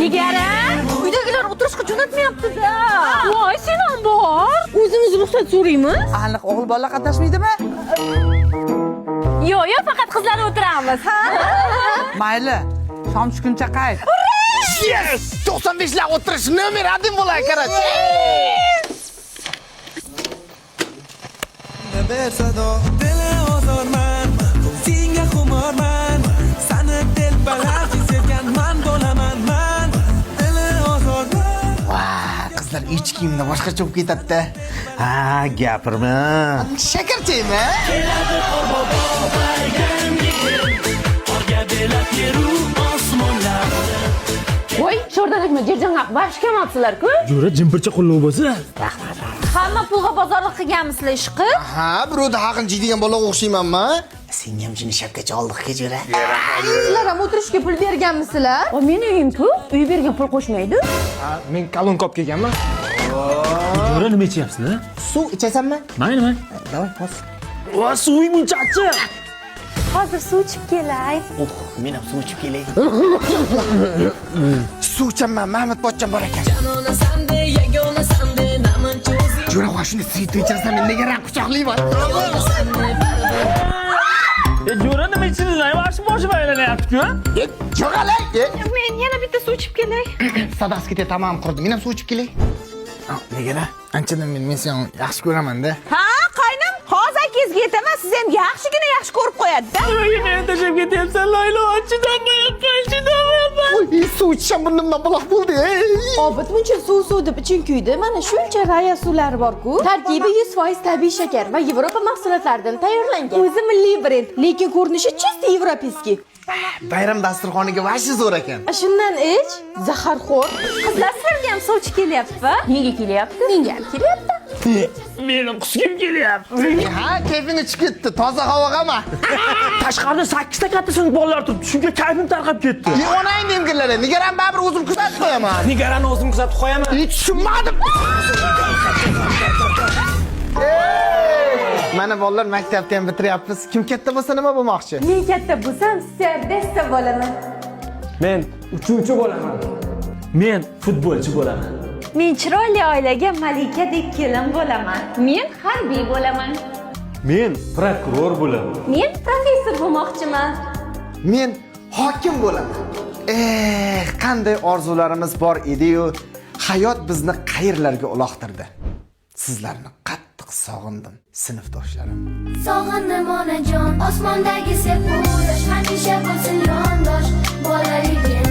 Nigaran, uydagilar o'tirishga jo'natmayapti-da. Voy, sen ham bor. O'zimiz ruxsat so'raymiz. Aniq o'g'il bola qatnashmaydimi? Yo'q, faqat qizlar o'tiramiz. Mayli, shom tushguncha qayt. Yes! 95 lar o'tirish nomer 1 bo'lay kerak. ber sado dil ozorman senga xumorman sani telbalarcha sevgan man bo'laman man dil ozorman. Vay, qizlar ich kiyimda boshqacha bo'lib ketadi-da. Ha, gapirma. Shakarchaymi? Voy, sho'rdanakmi, jerjangaq bash kamapsizlar-ku? Jo'ra jimpircha qo'llov bo'lsa. Hamma pulga bozorlik qilganmisizlar ishqi? Ha, birovda haqini jiydigan bolaga o'xshaymanmi? Senga ham shuni shapkacha oldik-ku, Jo'ra. Sizlar ham o'tirishga pul berganmisizlar? Men uyim-ku, uy bergan pul qo'shmaydi. Men kalon kop kelganman. Jo'ra nima ichyapsizlar? Suv ichasanmi? Mayli. Davay, bos. Va suving buncha achchiq. Hozir suv ichib kelay. Men ham suv ichib kelay. Suv ichaman, Mahmud pochcham bor ekan. Jo'ra, va shuni suyib ichasan, men nega quchoqlayman? Jo'ra nima ichingizlar? Boshim aylanyapti-ku. Jo'ralay. Men yana bitta suv ichib kelay. Sadasi ketdi, tamam qurdi. Men ham suv ichib kelay. Nega? Anchadan men seni yaxshi ko'raman-da. Ha, qaynam, hozir akangizga aytaman, siz ham yaxshigina yaxshi ko'rib qo'yadi-da. Men tashab ketyapsan, Laylo. Chidamayapman. Suv ichsam burnimdan buloq bo'ldi. Obid buncha suv deb iching kuydi. Mana shuncha raya suvlari bor-ku. Tarkibi 100% tabiiy shakar va Yevropa mahsulotlaridan tayyorlangan. O'zi milliy brend, lekin ko'rinishi chist yevropeyskiy. Bayram dasturxoniga vashi zo'r ekan. Shundan ich, zaharxo'r. Qizlar sizlarga ham sovchi kelyapti-mi? Nega kelyapti? Menga ham kelyapti. Meni qusgim kelyapti. Ha, kayfing uchib ketdi. Toza havoga Tashqarida 8 ta katta so'ng bolalar turibdi. Shunga kayfim tarqab ketdi. Onang demgirlar. Nigaran baribir o'zim kuzatib qo'yaman. Nigarani o'zim kuzatib qo'yaman. Hech tushunmadim. Mana bolalar maktabni ham bitiryapmiz. Kim katta bo'lsa nima bo'lmoqchi? Men katta bo'lsam, stewardessa bo'laman. Men uchuvchi bo'laman. Men futbolchi bo'laman. Men chiroyli oilaga malikadek kelin bo'laman. Men harbiy bo'laman. Men prokuror bo'laman. Men professor bo'lmoqchiman. Men hokim bo'laman. Qanday orzularimiz bor edi-yu, hayot bizni qayerlarga uloqtirdi. Sizlarni qattiq sog'indim, sinfdoshlarim. Sog'indim onajon, osmondagi sepo'lash hamisha bo'lsin yondosh bolaligim.